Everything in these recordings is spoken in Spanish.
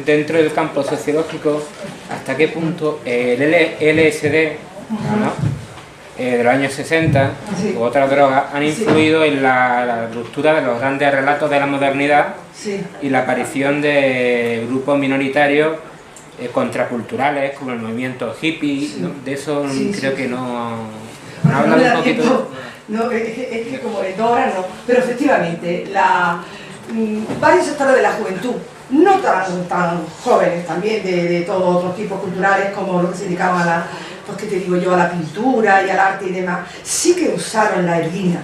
Dentro del campo sociológico, ¿hasta qué punto el LSD, ¿no?, de los años 60 u otras drogas han influido en la ruptura de los grandes relatos de la modernidad y la aparición de grupos minoritarios contraculturales como el movimiento hippie, ¿no? De eso creo que no hablan un poquito. No, es que como ahora no, pero efectivamente varios sectores de la juventud, no tan jóvenes también, de todos otros tipos culturales, como los que se dedicaban a la, pues que te digo yo, a la pintura y al arte y demás, sí que usaron la erguina.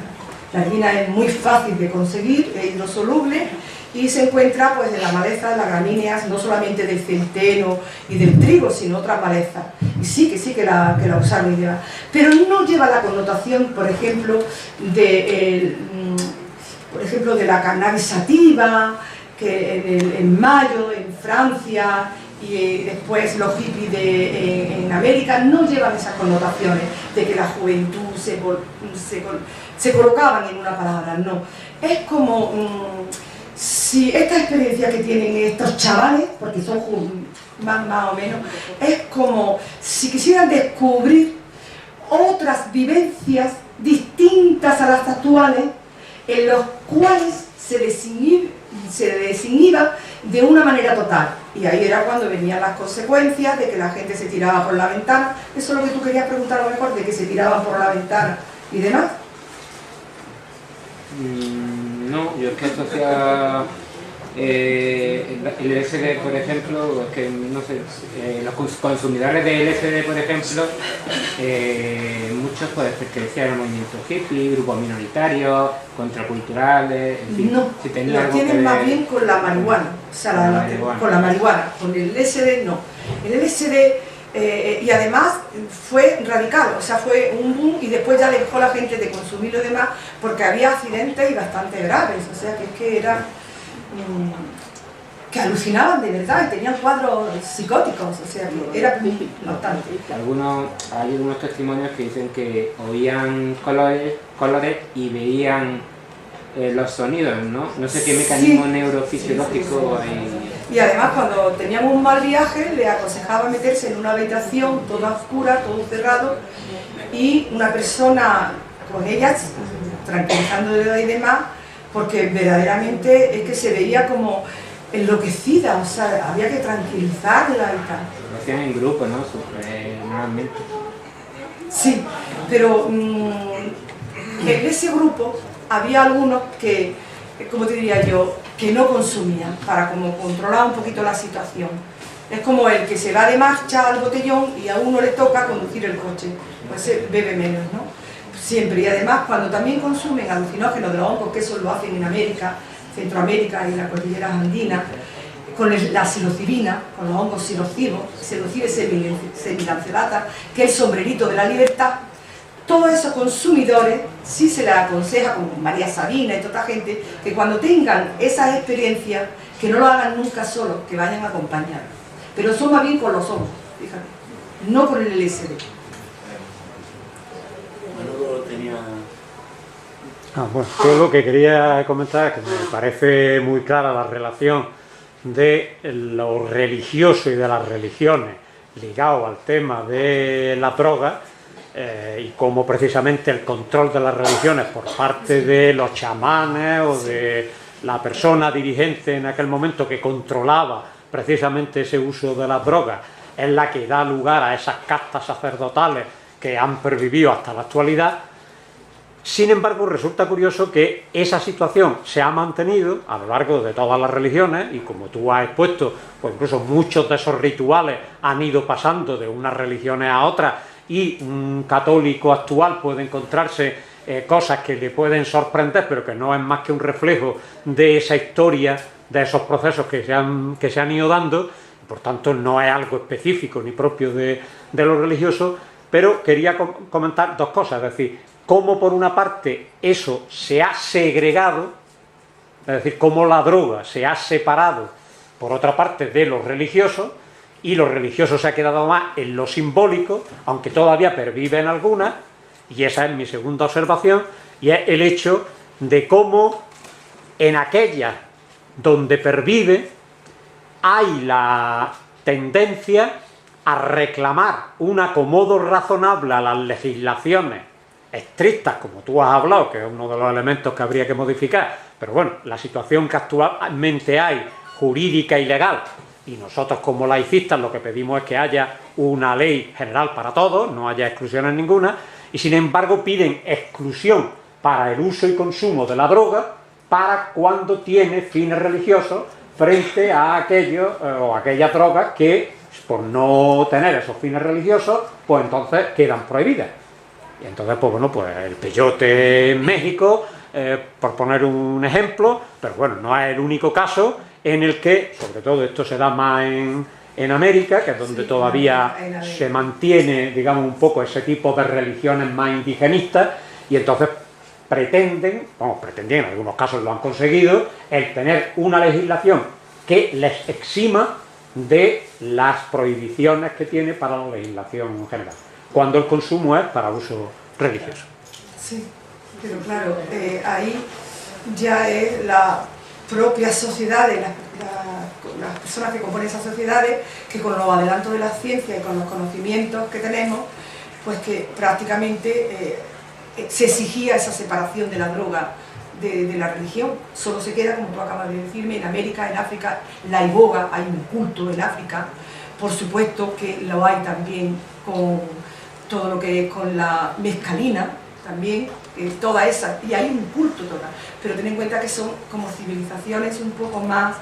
La erguina es muy fácil de conseguir, es hidrosoluble y se encuentra pues en las malezas, las gramíneas, no solamente del centeno y del trigo, sino otras malezas. Y sí que la usaron y demás. Pero no lleva la connotación, por ejemplo, de la cannabis sativa, que en Mayo, en Francia, y después los hippies en América, no llevan esas connotaciones de que la juventud se colocaban en una palabra, no. Es como si esta experiencia que tienen estos chavales, porque son más o menos, es como si quisieran descubrir otras vivencias distintas a las actuales, en los cuales se desinhiba de una manera total. Y ahí era cuando venían las consecuencias de que la gente se tiraba por la ventana. Eso es lo que tú querías preguntar a lo mejor, de que se tiraban por la ventana y demás. No, yo es que asociaba el LSD, por ejemplo, es que no sé, los consumidores de LSD, por ejemplo, muchos pues pertenecían al movimiento hippie, grupos minoritarios, contraculturales, en fin. No, si tenía lo tienen más bien con la marihuana, o sea, con la marihuana, con el LSD no. El LSD, y además fue radical, o sea, fue un boom y después ya dejó la gente de consumir lo demás porque había accidentes y bastante graves, o sea, que es que era... que alucinaban de verdad y tenían cuadros psicóticos, o sea, que era bastante. Hay algunos testimonios que dicen que oían colores y veían los sonidos, ¿no? No sé qué mecanismo neurofisiológico hay. Y además cuando tenían un mal viaje le aconsejaba meterse en una habitación toda oscura, todo cerrado, y una persona con ellas tranquilizándole y demás, porque verdaderamente es que se veía como enloquecida, o sea, había que tranquilizarla y tal. Lo hacían en grupo, ¿no? Normalmente. Sí, pero en ese grupo había algunos que, como te diría yo, que no consumían, para como controlar un poquito la situación. Es como el que se va de marcha al botellón y a uno le toca conducir el coche, pues bebe menos, ¿no? Siempre. Y además cuando también consumen alucinógenos de los hongos, que eso lo hacen en América, Centroamérica y las cordilleras andinas, con la psilocibina, con los hongos psilocibos, semilancelata, que es el sombrerito de la libertad, todos esos consumidores sí se les aconseja, como María Sabina y toda esta gente, que cuando tengan esas experiencias, que no lo hagan nunca solos, que vayan acompañados. Pero son más bien con los hongos, fíjate, no con el LSD. Bueno, yo lo que quería comentar es que me parece muy clara la relación de lo religioso y de las religiones ligado al tema de la droga, y cómo precisamente el control de las religiones por parte de los chamanes o de la persona dirigente en aquel momento que controlaba precisamente ese uso de las drogas es la que da lugar a esas castas sacerdotales que han pervivido hasta la actualidad. Sin embargo, resulta curioso que esa situación se ha mantenido a lo largo de todas las religiones y, como tú has expuesto, pues incluso muchos de esos rituales han ido pasando de unas religiones a otras, y un católico actual puede encontrarse cosas que le pueden sorprender, pero que no es más que un reflejo de esa historia, de esos procesos que se han ido dando. Por tanto, no es algo específico ni propio de lo religioso, pero quería comentar dos cosas, es decir, cómo por una parte eso se ha segregado, es decir, cómo la droga se ha separado por otra parte de lo religioso, y lo religioso se ha quedado más en lo simbólico, aunque todavía pervive en algunas, y esa es mi segunda observación, y es el hecho de cómo en aquellas donde pervive hay la tendencia a reclamar un acomodo razonable a las legislaciones estrictas, como tú has hablado, que es uno de los elementos que habría que modificar, pero bueno, la situación que actualmente hay, jurídica y legal, y nosotros como laicistas lo que pedimos es que haya una ley general para todos, no haya exclusiones ninguna, y sin embargo piden exclusión para el uso y consumo de la droga para cuando tiene fines religiosos frente a aquellos o aquellas drogas que por no tener esos fines religiosos pues entonces quedan prohibidas. Y entonces pues bueno, pues el peyote en México, por poner un ejemplo, pero bueno, no es el único caso en el que, sobre todo esto se da más en América, que es donde todavía se mantiene, digamos, un poco ese tipo de religiones más indigenistas, y entonces pretenden, en algunos casos lo han conseguido, el tener una legislación que les exima de las prohibiciones que tiene para la legislación general, cuando el consumo es para uso religioso. Sí, pero claro, ahí ya es la propia sociedad, las personas que componen esas sociedades, que con los adelantos de la ciencia y con los conocimientos que tenemos, pues que prácticamente se exigía esa separación de la droga de la religión. Solo se queda, como tú acabas de decirme, en América, en África, la iboga, hay un culto en África, por supuesto que lo hay también con todo lo que es con la mezcalina, también, toda esa, y hay un culto total, pero ten en cuenta que son como civilizaciones un poco más,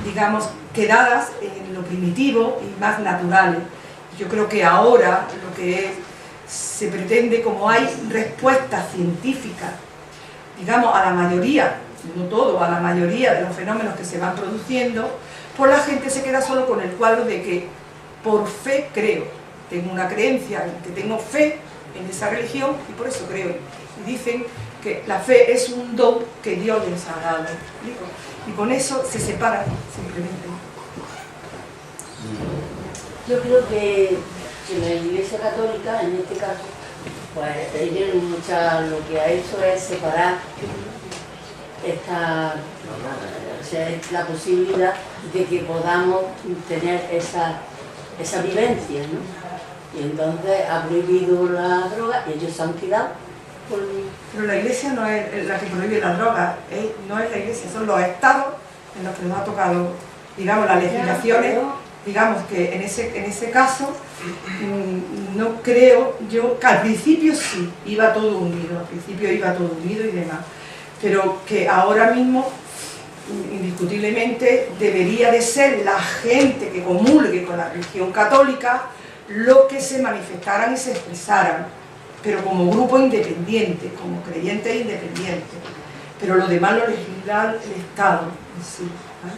digamos, quedadas en lo primitivo y más naturales. Yo creo que ahora lo que es, se pretende, como hay respuestas científicas, digamos, a la mayoría, no todo, a la mayoría de los fenómenos que se van produciendo, pues la gente se queda solo con el cuadro de que por fe creo, tengo una creencia, que tengo fe en esa religión y por eso creo. Y dicen que la fe es un don que Dios les ha dado. Y con eso se separan simplemente. Yo creo que la Iglesia Católica, en este caso, pues ella lo que ha hecho es separar la posibilidad de que podamos tener esa vivencia, ¿no? Y entonces ha prohibido la droga y ellos se han quedado con... Pero la Iglesia no es la que prohíbe la droga, no es la Iglesia, son los estados en los que nos ha tocado, digamos, las legislaciones. Digamos que en ese caso, no creo yo, que al principio sí, iba todo unido, y demás, pero que ahora mismo, indiscutiblemente, debería de ser la gente que comulgue con la religión católica lo que se manifestaran y se expresaran, pero como grupo independiente, como creyentes independientes, pero lo demás lo legisla el Estado en sí, ¿vale?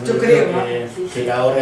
Yo creo, ¿no? Que ahora